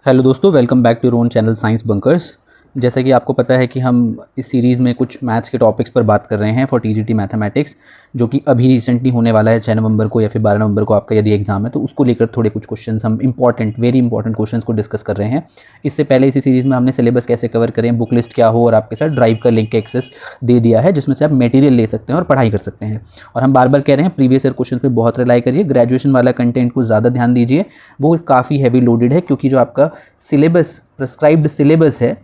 Hello दोस्तों, welcome back to your own channel science bunkers. जैसा कि आपको पता है कि हम इस सीरीज़ में कुछ मैथ्स के टॉपिक्स पर बात कर रहे हैं फॉर टीजीटी मैथमेटिक्स, जो कि अभी रिसेंटली होने वाला है 6 नवंबर को या फिर 12 नवंबर को आपका यदि एग्जाम है, तो उसको लेकर थोड़े कुछ क्वेश्चंस हम वेरी इंपॉर्टेंट क्वेश्चंस को डिस्कस कर रहे हैं। इससे पहले इसी सीरीज़ में हमने सिलेबस कैसे कवर करें, बुक लिस्ट क्या हो और आपके साथ ड्राइव का लिंक एक्सेस दे दिया है, जिसमें से आप मटेरियल ले सकते हैं और पढ़ाई कर सकते हैं। और हम बार बार कह रहे हैं प्रीवियस ईयर क्वेश्चन पर बहुत रिलाई करिए, ग्रेजुएशन वाला कंटेंट को ज़्यादा ध्यान दीजिए, वो काफ़ी हैवी लोडेड है, क्योंकि जो आपका सिलेबस प्रिस्क्राइब्ड सिलेबस है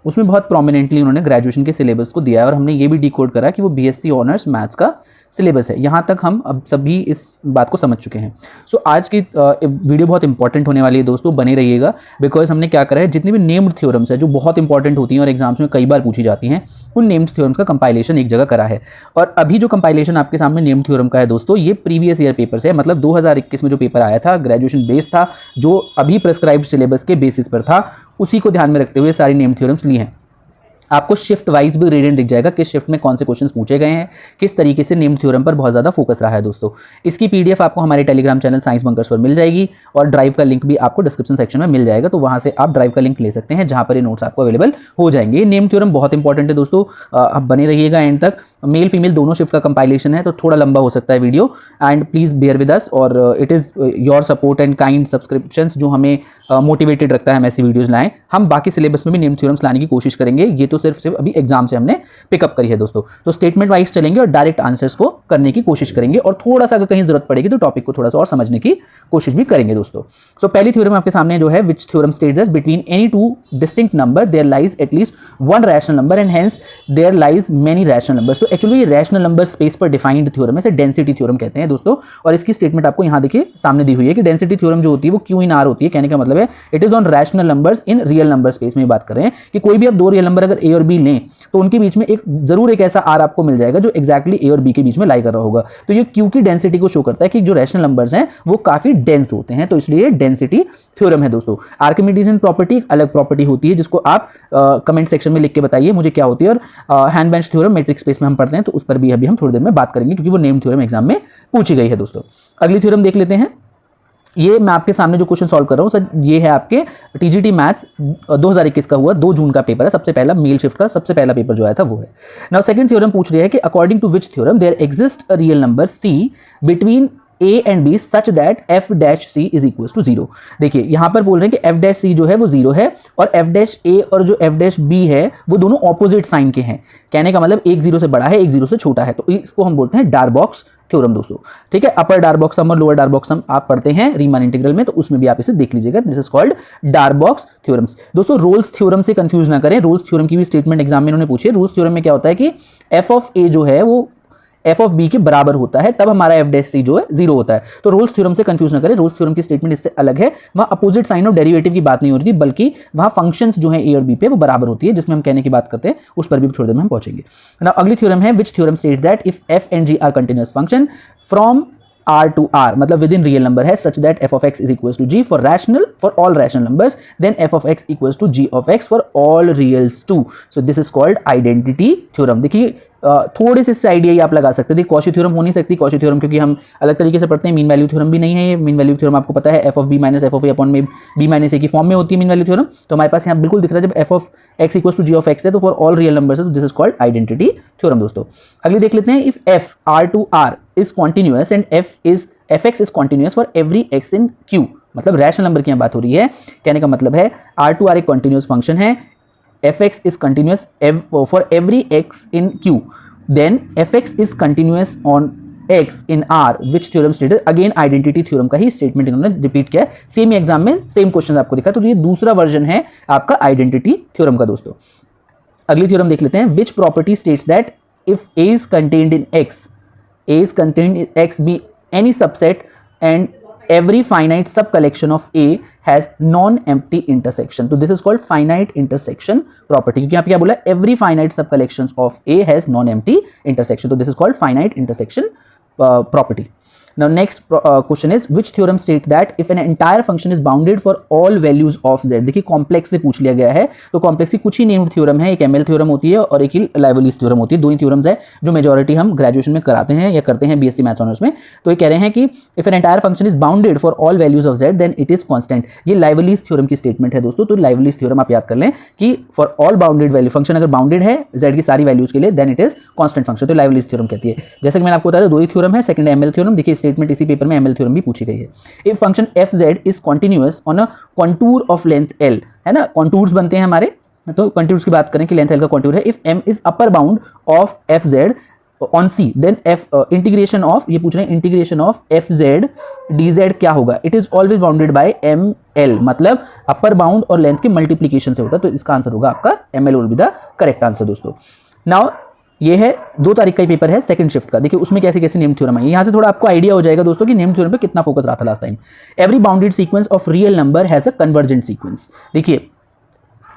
उसमें बहुत प्रोमिनेंटली उन्होंने ग्रेजुएशन के सिलेबस को दिया है। और हमने ये भी डिकोड करा कि वो बीएससी ऑनर्स मैथ्स का सिलेबस है। यहाँ तक हम अब सभी इस बात को समझ चुके हैं। सो आज की वीडियो बहुत इंपॉर्टेंट होने वाली है दोस्तों, बने रहिएगा, बिकॉज हमने क्या करा है, जितनी भी नेम्ड थ्योरम्स है जो बहुत इंपॉर्टेंट होती हैं और एग्जाम्स में कई बार पूछी जाती हैं, उन नेम्ड थ्योरम्स का कंपाइलेशन एक जगह करा है। और अभी जो कंपाइलेशन आपके सामने नेम्ड थ्योरम का है दोस्तों, ये प्रीवियस ईयर पेपर से है, मतलब 2021 में जो पेपर आया था, ग्रेजुएशन बेस्ड था, जो अभी प्रिस्क्राइब्ड सिलेबस के बेसिस पर था, उसी को ध्यान में रखते हुए सारी नेम्ड थ्योरम्स ली हैं। आपको शिफ्ट वाइज भी ग्रेडियंट दिख जाएगा, किस शिफ्ट में कौन से क्वेश्चंस पूछे गए हैं, किस तरीके से नेम्ड थ्योरम पर बहुत ज़्यादा फोकस रहा है दोस्तों। इसकी पीडीएफ आपको हमारे टेलीग्राम चैनल साइंस बंकर्स पर मिल जाएगी, और ड्राइव का लिंक भी आपको डिस्क्रिप्शन सेक्शन में मिल जाएगा, तो वहाँ से आप ड्राइव का लिंक ले सकते हैं, जहाँ पर ये नोट्स आपको अवेलेबल हो जाएंगे। ये नेम्ड थ्योरम बहुत इंपॉर्टेंट है दोस्तों, आप बने रहिएगा एंड तक। मेल फीमेल दोनों शिफ्ट का कंपाइलेशन है, तो थोड़ा लंबा हो सकता है video, and please bear with us. और it is your support and kind subscriptions जो हमें मोटिवेटेड रखता है हम ऐसी वीडियोज़ लाएँ। हम बाकी सिलेबस में भी नेम्ड थ्योरम्स लाने की कोशिश करेंगे, ये तो सिर्फ अभी एग्जाम से हमने पिकअप करी है दोस्तों। तो स्टेटमेंट वाइज चलेंगे और डायरेक्ट आंसर्स को करने की कोशिश करेंगे, और थोड़ा सा अगर कहीं जरूरत पड़ेगी तो टॉपिक को थोड़ा सा और समझने की कोशिश भी करेंगे दोस्तों। सो पहली थ्योरम आपके सामने जो है, which theorem states that between any two distinct number there lies at least one rational number and hence there lies many rational numbers. तो एक्चुअली ये रैशनल नंबर स्पेस पर डिफाइंड थ्योरम है, इसे डेंसिटी थ्योरम कहते हैं दोस्तों। और इसकी स्टेटमेंट आपको यहां देखिए सामने दी हुई है कि डेंसिटी थ्योरम जो होती है वो क्यू इन आर होती है। कहने का मतलब है it is on rational numbers in real number space में बात कर रहे हैं, कि कोई भी आप दो रियल नंबर अगर ए और बी लें तो उनके बीच में जरूर एक ऐसा आर आपको मिल जाएगा जो एक्जैक्टली ए और बी के बीच में लाई कर रहा होगा। तो ये क्यू की डेंसिटी को शो करता है कि जो रैशनल नंबर्स हैं वो काफी डेंस होते हैं, तो इसलिए डेंसिटी थ्योरम है दोस्तों। आर्किमिडीजियन प्रॉपर्टी एक अलग प्रॉपर्टी होती है, जिसको आप कमेंट सेक्शन में लिख के बताइए मुझे क्या होती है। और hand bench theorem matrix space में हम पढ़ते हैं, तो उस पर भी अभी हम थोड़ी देर में बात करेंगे, क्योंकि वो नेम थ्योरम एग्जाम में पूछी गई है दोस्तों। अगली थ्योरम देख लेते हैं। ये मैं आपके सामने जो क्वेश्चन सॉल्व कर रहा हूं सर, ये है आपके टीजीटी मैथ्स 2021 का हुआ 2 जून का पेपर है। सबसे पहला मेल शिफ्ट का सबसे पहला पेपर जो आया था वो है। नाउ सेकंड थ्योरम पूछ रही है कि according to which theorem there exist a real number C between A and B such that f dash C is equal to 0। देखिए यहां पर बोल रहे हैं कि f डैश C जो है वो 0 है, और f डैश A और जो f डैश B है वो दोनों ऑपोजिट साइन के हैं। कहने का मतलब एक 0 से बड़ा है, एक 0 से छोटा है, तो इसको हम बोलते हैं डार्बॉक्स थ्योरम दोस्तों। ठीक है, अपर डार्बॉक्स सम और लोअर डार्बॉक्स सम आप पढ़ते हैं रीमान इंटीग्रल में, तो उसमें भी आप इसे देख लीजिएगा। This is called Darboux theorems दोस्तों। रोल्स थ्योरम से कंफ्यूज ना करें, रोल्स थ्योरम की भी स्टेटमेंट एग्जाम में इन्होंने पूछी है। रोल्स थ्योरम में क्या होता है कि f ऑफ A जो है वो f ऑफ b के बराबर होता है, तब हमारा f डैश c जो है 0 होता है। तो रोल्स थ्योरम से कंफ्यूज ना करें, रोल्स थ्योरम की स्टेटमेंट इससे अलग है। वहां अपोजिट साइन और डेरिवेटिव की बात नहीं हो रही थी, बल्कि वहां फंक्शंस जो है a और b पे वो बराबर होती है, जिसमें हम कहने की बात करते हैं, उस पर भी थोड़ी देर में हम पहुंचेंगे। नाउ अगली थ्योरम है which theorem states that if f and g are continuous function from R to R, मतलब विद इन रियल नंबर है, such that f of x is equals to g for all rational numbers, then f of x equals to g of x for all reals too. So this is called identity theorem। देखिए थोड़े से इससे idea ही आप लगा सकते थे। Cauchy theorem हो नहीं सकती कॉची थ्योरम, क्योंकि हम अलग तरीके से पढ़ते हैं। मीन वैल्यू थ्योरम भी नहीं है ये। मीन वैल्यू थ्योरम आपको पता है f of b minus f of a upon में b माइनस a की फॉर्म में होती है मीन वैल्यू थ्योरम। तो हमारे पास यहाँ बिल्कुल दिख रहा है जब f of x equals to g of x है, तो फॉर ऑल रियल नंबर्स है, तो this is called identity theorem दोस्तों। अगली देख लेते हैं। If f r to r is continuous and fx is continuous for every x in q, मतलब रैशनल नंबर की यहाँ बात हो रही है। कहने का मतलब है r to r एक कंटिन्यूअस फंक्शन है, fx is continuous for every x in q, then fx is continuous on x in r, which theorem stated, again identity theorem का ही स्टेटमेंट इन्होंने रिपीट किया है। सेम एग्जाम में same question आपको दिखा, तो ये दूसरा वर्जन है आपका आइडेंटिटी थ्योरम का दोस्तों। अगली थ्योरम देख लेते हैं। Which property states that if a is contained in x be any subset and every finite sub collection of A has non-empty intersection, तो this is called finite intersection property, क्योंकि यहाँ पे क्या बोला, every finite sub collections of A has non-empty intersection, तो this is called finite intersection property। Now next question is which theorem state that if an entire function is bounded for all values of z। देखिए complex से पूछ लिया गया है, तो complex की कुछ ही नेम्ड थ्योरम है, एक एमएल थ्योरम होती है और एक ही लाइवलीज थ्योरम होती है। दो ही थ्योरम्स है जो मेजॉरिटी हम ग्रेजुएशन में कराते हैं या करते हैं बीएससी मैथ्स ऑनर्स में। तो ये कह रहे हैं कि if an entire function is bounded for all values of z then it is constant. ये लाइवलीज थ्योरम की स्टेटमेंट है दोस्तों। तो लाइवलीज थ्योरम आप याद कर लें कि for all bounded value function अगर बाउंडेड है z की सारी वैल्यूज के लिए then it is constant function. तो लाइवलीज थ्योरम कहती है। जैसे कि मैंने आपको बताया दो ही थ्योरम है, सेकंड एमएल थ्योरम। देखिए स्टेटमेंट इसी पेपर में एमएल थ्योरम भी पूछी गई है। If function fz is continuous on a contour of length l, है ना, कॉन्टूर्स बनते हैं हमारे, तो कॉन्टूर्स की बात करें कि लेंथ l का कॉन्टूर है। If m is upper bound of fz on c then integration of, ये पूछ रहे हैं इंटीग्रेशन ऑफ fz dz क्या होगा, it is always bounded by ml, मतलब अपर बाउंड और लेंथ के मल्टीप्लीकेशन से होता है। तो इसका आंसर होगा आपका ml will be the correct answer दोस्तों। नाउ ये है 2 तारीख का ही पेपर है सेकंड शिफ्ट का। देखिए उसमें कैसे कैसे नेम थ्योरम है, यहां से थोड़ा आपको आइडिया हो जाएगा दोस्तों कि नेम थ्योरम पे कितना फोकस रहा था last time. Every bounded sequence of real number has a convergent sequence. देखिए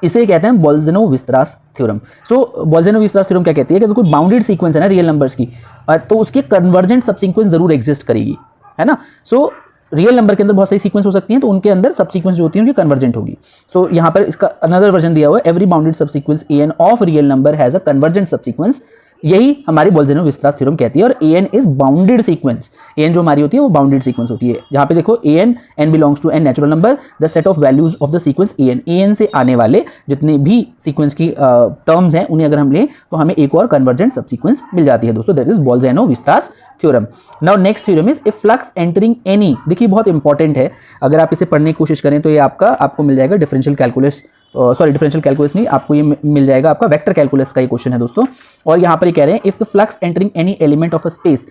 इसे कहते हैं बोल्ज़नो-विस्त्रास थ्योरम। सो बोल्ज़नो-विस्त्रास थ्योरम क्या कहती है कि कोई बाउंडेड सीक्वेंस है ना रियल नंबर्स की, तो उसके कन्वर्जेंट सब सीक्वेंस जरूर एग्जिस्ट करेगी, है ना। सो रियल नंबर के अंदर बहुत सारी सीक्वेंस हो सकती हैं, तो उनके अंदर सब सीक्वेंस जो होती है उनकी कन्वर्जेंट होगी। सो यहाँ पर इसका अनदर वर्जन दिया हुआ है, एवरी बाउंडेड सब sequence an of real number has a convergent सब सीक्वेंस। यही हमारी बोल्ज़नो-विस्त्रास थ्योरम कहती है। और an is bounded sequence, an जो हमारी होती है वो बाउंडेड सीक्वेंस होती है। जहाँ पे देखो n belongs to n natural number, the set of values of the sequence an से आने वाले जितने भी सीक्वेंस की टर्म्स हैं उन्हें अगर हम लें तो हमें एक और कन्वर्जेंट सब सीक्वेंस मिल जाती है दोस्तों। That is Bolzano Weierstrass theorem. Now next theorem is if flux entering any. देखिए बहुत इंपॉर्टेंट है, अगर आप इसे पढ़ने की कोशिश करें तो ये आपको मिल जाएगा डिफरेंशियल कैलकुलस, डिफरेंशियल कैलकुलस नहीं, आपको ये मिल जाएगा आपका वेक्टर कैलकुलस का ये क्वेश्चन है दोस्तों। और यहाँ पर ये कह रहे हैं if the flux entering any element of a space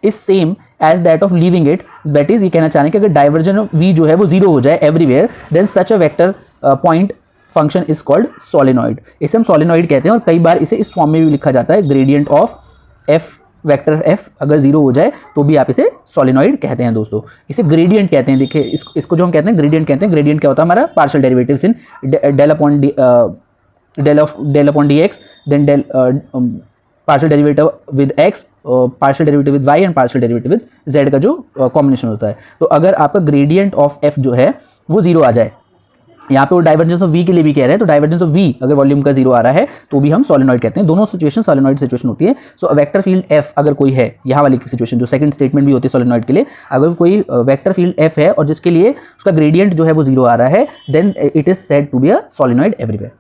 is same as that of leaving it, that is ये कहना चाह रहे हैं कि अगर डाइवर्जन ऑफ v जो है वो 0 हो जाए everywhere then such a vector point function is called solenoid. इसे हम सोलेनॉइड कहते हैं और कई बार इसे इस फॉर्म में भी लिखा जाता है, gradient of f vector f अगर 0 हो जाए तो भी आप इसे सोलेनॉइड कहते हैं दोस्तों। इसे ग्रेडियंट कहते हैं। देखिए इसको जो हम कहते हैं ग्रेडियंट कहते हैं। ग्रेडियंट क्या होता है हमारा, partial derivatives in del upon dx then del partial derivative with x, partial derivative with y and partial derivative with z का जो कॉम्बिनेशन होता है। तो अगर आपका ग्रेडियंट ऑफ f जो है वो 0 आ जाए, यहाँ पे वो डाइवर्जेंस ऑफ v के लिए भी कह रहे हैं, तो डाइवर्जेंस ऑफ v अगर वॉल्यूम का 0 आ रहा है तो भी हम सोलेनॉइड कहते हैं। दोनों सिचुएशन सोलेनॉइड सिचुएशन होती है। सो वेक्टर फील्ड f अगर कोई है, यहाँ वाली सिचुएशन जो सेकंड स्टेटमेंट भी होती है सोलेनॉइड के लिए, अगर कोई वेक्टर फील्ड f है और जिसके लिए उसका ग्रेडियंट जो है वो 0 आ रहा है then it is said to be a solenoid everywhere.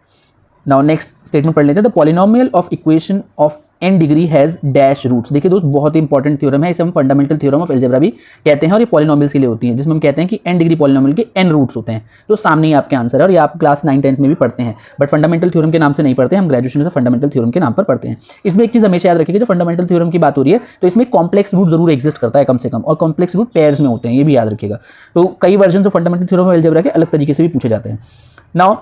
Now next statement पढ़ लेते हैं, the polynomial of equation of n degree has dash roots. देखिए दोस्त बहुत ही इंपॉर्टेंट थ्योरम है, इसे हम फंडामेंटल थ्योरम ऑफ अलजेब्रा भी कहते हैं और ये पॉलिनोमियल्स के लिए होती है, जिसमें हम कहते हैं कि n डिग्री पॉलिनोमियल के n रूट्स होते हैं। तो सामने ही आपके आंसर है और ये आप क्लास 9-10 में भी पढ़ते हैं, बट फंडामेंटल थ्योरम के नाम से नहीं पढ़ते हैं, हम ग्रेजुएशन में से फंडामेंटल थ्योरम के नाम पर पढ़ते हैं। इसमें एक चीज़ हमेशा याद रखिएगा, जब फंडामेंटल थ्योरम की बात हो रही है तो इसमें कॉम्प्लेक्स रूट जरूर एग्जिस्ट करता है कम से कम, और कॉम्प्लेक्स रूट पेयर्स में होते हैं, ये भी याद रखिएगा। तो कई version of fundamental theorem of algebra के अलग तरीके से भी पूछे जाते हैं। Now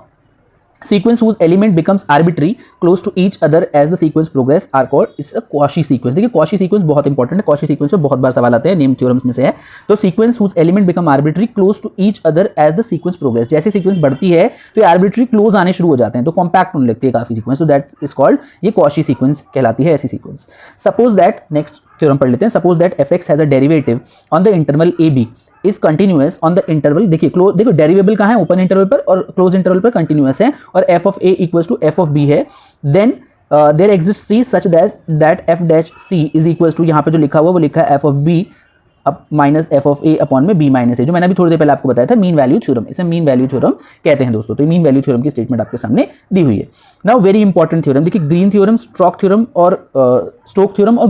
sequence whose element becomes arbitrary close to each other as the sequence progress are called is a Cauchy sequence। देखिए Cauchy sequence बहुत इंपॉर्टेंट है, Cauchy sequence पे बहुत बार सवाल आते हैं, नेम थ्योरम्स में से है। तो sequence whose element become arbitrary close to each other as the sequence progress, जैसे सीक्वेंस बढ़ती है तो ये arbitrary close आने शुरू हो जाते हैं, तो कॉम्पैक्ट होने लगती है काफी सीक्वेंस, तो दैट इज कॉल्ड, ये Cauchy sequence कहलाती है ऐसी sequence. Suppose that, next theorem पढ़ लेते हैं, suppose that fx has a derivative on the interval ab is continuous on the interval. देखिए देखो डेरिवेबल कहाँ है, ओपन इंटरवल पर और क्लोज इंटरवल पर कंटिन्यूअस है, और f of a equals to f of b है, then there exist c such that f dash c is equals to, यहाँ पे जो लिखा हुआ वो लिखा है f ऑफ b अब minus F of A upon में बी माइनस ए, जो मैंने अभी थोड़ी देर पहले आपको बताया था मीन वैल्यू थ्योरम, इसे मीन वैल्यू थ्योरम कहते हैं दोस्तों। तो मीन वैल्यू थ्योरम की स्टेटमेंट आपके सामने दी हुई है। नाउ वेरी इंपॉर्टेंट थ्योरम, देखिए ग्रीन थ्योरम, स्ट्रोक थ्योरम और स्टोक थ्योरम और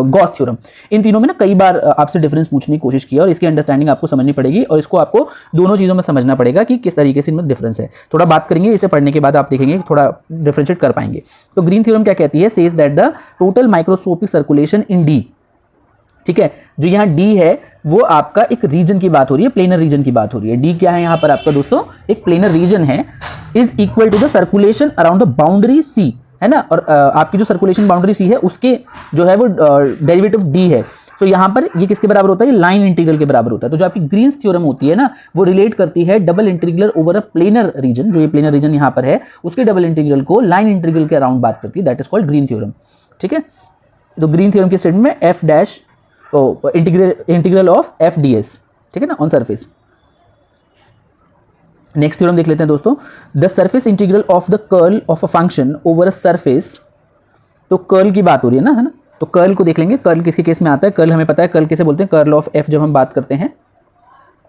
गॉस थ्योरम, इन तीनों में ना कई बार आपसे डिफरेंस पूछने की कोशिश की और इसकी अंडरस्टैंडिंग आपको समझनी पड़ेगी और इसको आपको दोनों चीज़ों में समझना पड़ेगा कि किस तरीके से इनमें डिफरेंस है। थोड़ा बात करेंगे, इसे पढ़ने के बाद आप देखेंगे थोड़ा डिफरेंशिएट कर पाएंगे। तो ग्रीन थ्योरम क्या कहती है, says that the total microscopic circulation in D, ठीक है, जो यहाँ डी है वो आपका एक रीजन की बात हो रही है, प्लेनर रीजन की बात हो रही है। डी क्या है यहाँ पर आपका दोस्तों, एक प्लेनर रीजन है, is equal to the circulation around the boundary C, है ना, और आपकी जो सर्कुलेशन बाउंड्री सी है उसके जो है वो डेरिवेटिव डी है। तो यहाँ पर ये किसके बराबर होता है, ये लाइन इंटीग्रल के बराबर होता है। तो जो आपकी ग्रीन्स थ्योरम होती है ना वो रिलेट करती है double integral over a planar region, जो ये प्लेनर रीजन यहाँ पर है उसके डबल इंटीग्रल को लाइन इंटीग्रल के अराउंड बात करती है, that is called Green theorem. ठीक है, तो ग्रीन थ्योरम के स्टेटमेंट में F dash integral of F D S, ठीक है ना, ऑन सरफेस। नेक्स्ट थ्योरम देख लेते हैं दोस्तों, the surface integral of the curl of a function over a surface. तो कर्ल की बात हो रही है ना, तो कर्ल को देख लेंगे, कर्ल किसके केस में आता है, कर्ल हमें पता है, कर्ल किसे बोलते हैं, कर्ल ऑफ एफ। जब हम बात करते हैं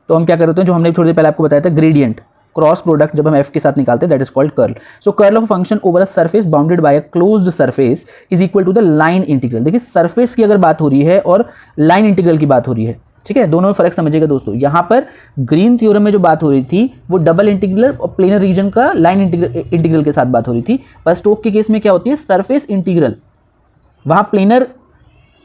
तो हम क्या करते हैं, जो हमने थोड़ी देर पहले आपको बताया था, ग्रेडियंट क्रॉस प्रोडक्ट जब हम एफ के साथ निकालते हैं, that is called curl. So curl of function over a surface bounded by a closed surface is equal to the line integral. देखिए सरफेस की अगर बात हो रही है और लाइन इंटीग्रल की बात हो रही है, ठीक है, दोनों में फर्क समझिएगा दोस्तों। यहाँ पर ग्रीन थ्योरम में जो बात हो रही थी वो डबल इंटीग्रल और प्लेनर रीजन का लाइन इंटीग्रल के साथ बात हो रही थी, पर स्टोक के केस में क्या होती है, सरफेस इंटीग्रल, वहां प्लेनर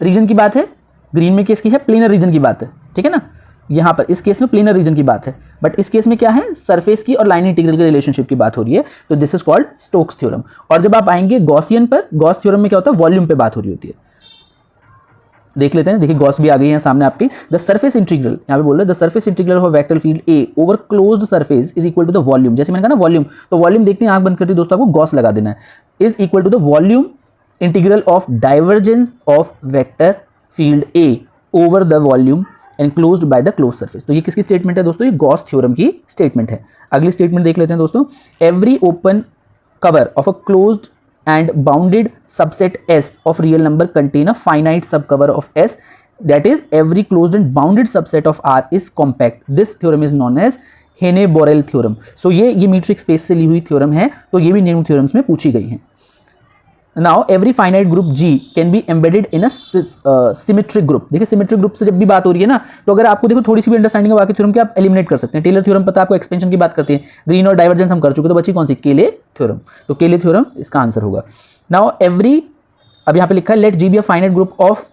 रीजन की बात है, ग्रीन में केस की है प्लेनर रीजन की बात है, ठीक है ना। यहाँ पर इस केस में प्लेनर रीजन की बात है, बट इस केस में क्या है, सरफेस की और लाइन इंटीग्रल के रिलेशनशिप की बात हो रही है, तो this is called Stokes theorem. और जब आप आएंगे गॉसियन पर, गॉस थ्योरम में क्या होता है, वॉल्यूम पे बात हो रही होती है। देख लेते हैं, देखिए गॉस भी आ गई है सामने आपकी। द सरफेस इंटीग्रल, यहाँ पे बोल रहे हैं the surface integral of vector field A over closed surface is equal to the volume. जैसे मैंने कहा ना वॉल्यूम, तो वॉल्यूम देखते हैं, आंख बंद करते दोस्तों, आपको गॉस लगा देना है, is equal to the volume integral of divergence of vector field A over the volume enclosed by the close surface. तो ये किसकी स्टेटमेंट है दोस्तों, ये गॉस थ्योरम की स्टेटमेंट है। अगली स्टेटमेंट देख लेते हैं दोस्तों, every open cover of a closed and bounded subset S of real number contain a finite subcover of S, that is every closed and bounded subset of R is compact. This theorem is known as Heine-Borel theorem. So ये metric space से ली हुई theorem है, तो ये भी new theorems में पूछी गई है। Now every finite group G can be embedded in a symmetric group. देखिए सिमेट्रिक ग्रुप से जब भी बात हो रही है ना, तो अगर आपको देखो थोड़ी सी भी अंडरस्टैंडिंग है बाकी थ्योरम की, आप एलिमिनेट कर सकते हैं। टेलर थ्योरम पता है आपको, एक्सपेंशन की बात करते हैं, ग्रीन और डाइवर्जेंस हम कर चुके, तो बची कौन सी, केले थ्योरम। तो केले थ्योरम इसका आंसर होगा। नाउ एवरी, अब यहाँ पे लिखा है let G be a finite group of,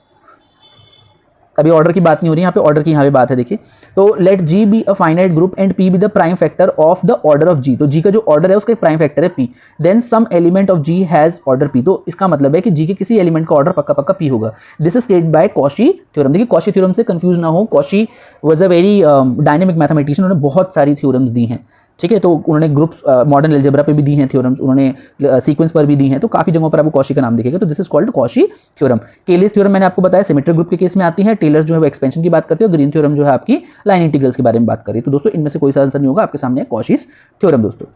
अभी ऑर्डर की बात नहीं हो रही, यहाँ पे ऑर्डर की यहाँ पे बात है, देखिए, तो let G be a finite group and P be the prime factor of the order of G. तो जी का जो ऑर्डर है उसका प्राइम फैक्टर है P, then some element of G has order P. तो इसका मतलब है कि जी के किसी एलिमेंट का ऑर्डर पक्का पक्का पी होगा। This is stated by Cauchy theorem. देखिए कॉशी थ्योरम से कंफ्यूज ना हो, Cauchy was a very dynamic mathematician, उन्होंने बहुत सारी थ्योरम्स दी हैं, ठीक है, तो उन्होंने ग्रुप्स मॉडर्न अलजेब्रा पे भी दी हैं थ्योरम्स, उन्होंने सीक्वेंस पर भी दी हैं, तो काफी जगहों पर आपको कॉशी का नाम दिखेगा। तो this is called Cauchy theorem. Kelly's theorem मैंने आपको बताया सिमेट्रिक ग्रुप के केस में आती है, टेलर जो है वो एक्सपेंशन की बात करते हैं, और ग्रीन थ्योरम जो है आपकी लाइन इंटीग्रल्स के बारे में बात करी। तो दोस्तों इनमें से कोई सा आंसर नहीं होगा, आपके सामने कॉशीस थ्योरम। दोस्तों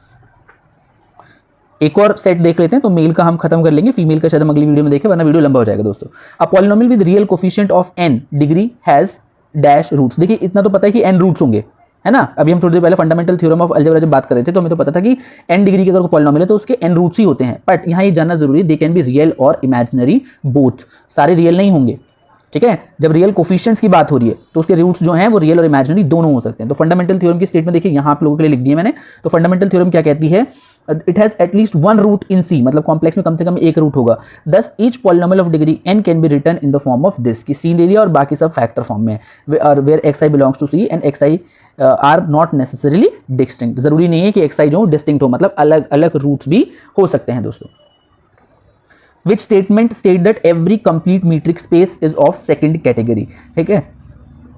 एक और सेट देख लेते हैं, तो मेल का हम खत्म कर लेंगे, फीमेल का शायद हम अगली वीडियो में देखें, वरना वीडियो लंबा हो जाएगा दोस्तों। A polynomial with real coefficient of n degree has dash roots. देखिए इतना तो पता है कि n रूट्स होंगे, है ना। अभी हम थोड़ी देर पहले फंडामेंटल थ्योरम ऑफ अलजेब्रा जब बात कर रहे थे, तो हमें तो पता था कि n डिग्री के अगर कोई पॉलिनोमियल है तो उसके n रूट्स ही होते हैं, बट यहाँ ये जानना जरूरी है, दे कैन बी रियल और इमेजिनरी बोथ। सारे रियल नहीं होंगे, ठीक है। जब रियल कोफिशिएंट्स की बात हो रही है तो उसके रूट्स जो हैं वो रियल और इमेजिनरी दोनों हो सकते हैं। तो फंडामेंटल थ्योरम की स्टेटमेंट देखिए, यहाँ आप लोगों के लिए लिख दी है मैंने। तो फंडामेंटल थ्योरम क्या कहती है, it has at least one root in C, मतलब कॉम्प्लेक्स में कम से कम एक रूट होगा। Thus each polynomial of degree n can be written in the form of this, कि सी ले लिया और बाकी सब फैक्टर फॉर्म में, where xi belongs to C and xi are not necessarily distinct. जरूरी नहीं है कि xi जो डिस्टिंक्ट हो, मतलब अलग अलग रूट्स भी हो सकते हैं दोस्तों। Which statement state that every complete metric space is of second category? ठीक है,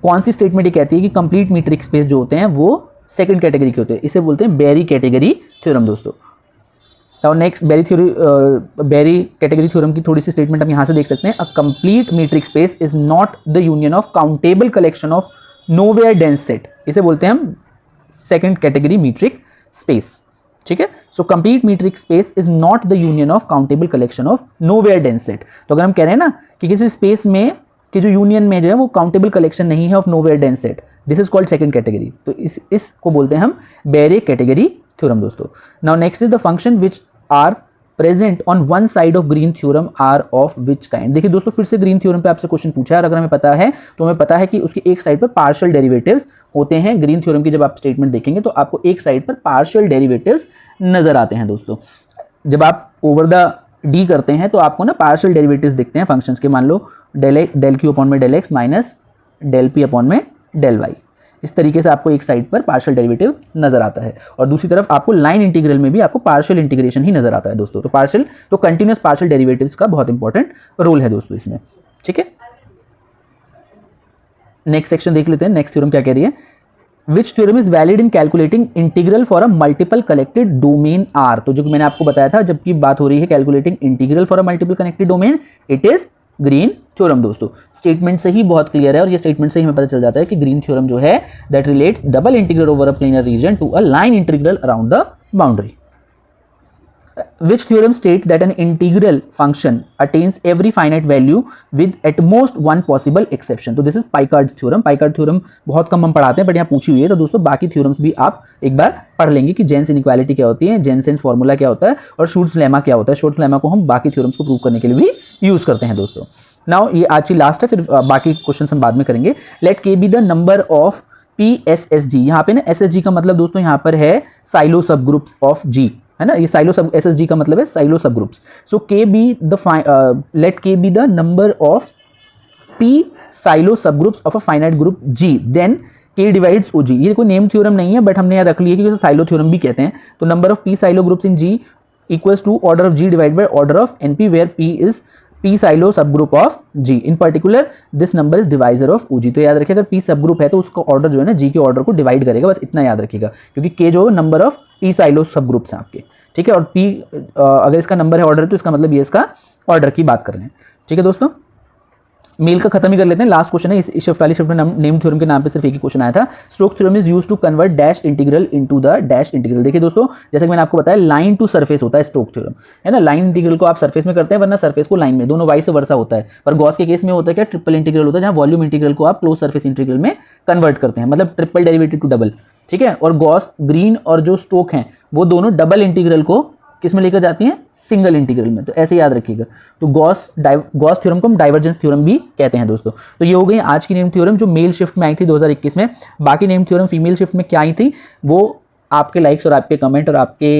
कौन सी स्टेटमेंट ये कहती है कि कंप्लीट मीट्रिक स्पेस जो होते हैं वो सेकंड कैटेगरी के होते हैं, इसे बोलते हैं बेरी कैटेगरी थ्योरम दोस्तों। Now next Baire category theorem की थोड़ी सी स्टेटमेंट हम यहाँ से देख सकते हैं। A complete metric space is not the union of countable collection of nowhere dense set, इसे बोलते हैं हम सेकंड कैटेगरी मीट्रिक स्पेस, ठीक है। So complete metric space is not the union of countable collection of nowhere dense set. तो अगर हम कह रहे हैं ना कि किसी स्पेस में कि जो यूनियन में जो है वो काउंटेबल कलेक्शन नहीं है of nowhere dense set, this is called second category. तो इसको बोलते हैं हम बेरे कैटेगरी थ्योरम दोस्तों। Now next is the function which are present on one side of Green theorem are of which kind. देखिए दोस्तों फिर से ग्रीन थ्योरम पे आपसे क्वेश्चन पूछा है, और अगर हमें पता है तो हमें पता है कि उसकी एक साइड पर पार्शियल डेरिवेटिव्स होते हैं। ग्रीन थ्योरम की जब आप स्टेटमेंट देखेंगे तो आपको एक साइड पर पार्शियल डेरिवेटिव्स नजर आते हैं दोस्तों। जब आप ओवर द डी करते हैं तो आपको ना पार्शियल डेरिवेटिव्स दिखते हैं फंक्शंस के, मान लो डेल क्यू अपॉन में del X minus del P upon में डेल वाई। इस तरीके से आपको एक साइड पर पार्शियल डेरिवेटिव नजर आता है, और दूसरी तरफ आपको लाइन इंटीग्रल में भी आपको पार्शियल इंटीग्रेशन ही नजर आता है दोस्तों। तो पार्शियल, तो कंटिन्यूअस पार्शियल डेरिवेटिव्स का बहुत इंपॉर्टेंट रोल है दोस्तों इसमें, ठीक है। नेक्स्ट सेक्शन देख लेते हैं, नेक्स्ट थ्योरम क्या कह रही है। Which theorem is valid in calculating integral for a multiple connected domain R. तो जो मैंने आपको बताया था, जबकि बात हो रही है calculating integral for a multiple connected domain, it is green theorem दोस्तों। स्टेटमेंट से ही बहुत क्लियर है और ये स्टेटमेंट से ही हमें पता चल जाता है कि ग्रीन थ्योरम जो है that relates double integral over a planar region to a line integral around the boundary. Which theorem states that an integral function attains every finite value with at most one possible exception? तो this is Picard's theorem. Picard theorem बहुत कम हम पढ़ाते हैं but यहाँ पूछी हुई है, तो दोस्तों बाकी थ्योरम्स भी आप एक बार पढ़ लेंगे कि जेन्स इनइक्वालिटी क्या होती है, जेन्सेन्स फॉर्मूला क्या होता है और शूट्स लेमा क्या होता है। शूट्स लेमा को हम बाकी थ्योरम्स को प्रूव करने के लिए भी यूज करते हैं दोस्तों। नाउ ये आज की लास्ट है, फिर बाकी क्वेश्चन हम बाद में करेंगे। Late K be the number of PSSG। यहाँ पे ना SSG का मतलब दोस्तों यहाँ पर है silo subgroups of G, है ना। ये साइलो सब SSG का मतलब है silo subgroups. So K be the let K be the number of P Sylow subgroups of a finite group G, then K divides OG। ये कोई name theorem नहीं है बट हमने यहाँ रख लिया कि इसे साइलो थ्योरम भी कहते हैं। तो number of P Sylow groups in G equals to order of G divide by order of NP where P is P Sylow subgroup of G। In particular this number is divisor of OG। तो याद रखिए अगर P सब group है तो उसका order जो है ना G के ऑर्डर को डिवाइड करेगा, बस इतना याद रखिएगा, क्योंकि K जो नंबर ऑफ P साइलो सब ग्रुप्स हैं आपके, ठीक है। और P अगर इसका नंबर है ऑर्डर तो इसका मतलब ये इसका ऑर्डर की बात कर रहे हैं, ठीक है दोस्तों। मेल का खत्म ही कर लेते हैं, लास्ट क्वेश्चन है इस शिफ्ट वाली शिफ्ट में। नेम थ्योरम के नाम पे सिर्फ एक ही क्वेश्चन आया था। Stokes theorem is used to convert dash integral into the dash integral. देखिए दोस्तों जैसे कि मैंने आपको बताया लाइन टू सरफेस होता है स्टोक्स थ्योरम, है ना। लाइन इंटीग्रल को आप सरफेस में करते हैं वरना सरफेस को लाइन में, दोनों वाइस वर्सा होता है। पर गॉस के केस में होता है क्या, ट्रिपल इंटीग्रल होता है, जहां वॉल्यूम इंटीग्रल को आप क्लोज सरफेस इंटीग्रल में कन्वर्ट करते हैं, मतलब ट्रिपल डेरिवेटिव टू डबल, ठीक है। और गॉस ग्रीन और जो स्टोक हैं वो दोनों डबल इंटीग्रल को किस में लेकर जाती हैं, सिंगल इंटीग्रल में। तो ऐसे याद रखिएगा। तो गॉस थ्योरम को हम डाइवर्जेंस थ्योरम भी कहते हैं दोस्तों। तो ये हो गई आज की नेम थ्योरम जो मेल शिफ्ट में आई थी 2021 में। बाकी नेम थ्योरम फीमेल शिफ्ट में क्या आई थी वो आपके लाइक्स और आपके कमेंट और आपके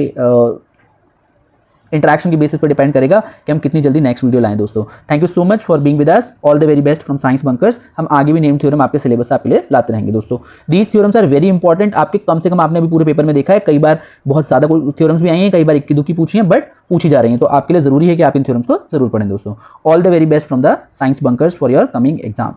इंटरेक्शन के बेसिस पर डिपेंड करेगा कि हम कितनी जल्दी नेक्स्ट वीडियो लाएं दोस्तों। Thank you so much for being with us. All the very best from science bunkers. हम आगे भी नेम थ्योरम आपके सिलेबस आपके लिए लाते रहेंगे दोस्तों। These theorems are very important. आपके कम से कम आपने अभी पूरे पेपर में देखा है, कई बार बहुत ज़्यादा थ्योरम्स भी आई हैं, कई बार इक्की दुक्की पूछी हैं, बट पूछी जा रही हैं। तो आपके लिए जरूरी है कि आप इन थ्योरम्स को जरूर पढ़ें दोस्तों। All the very best from the science bunkers for your coming exam.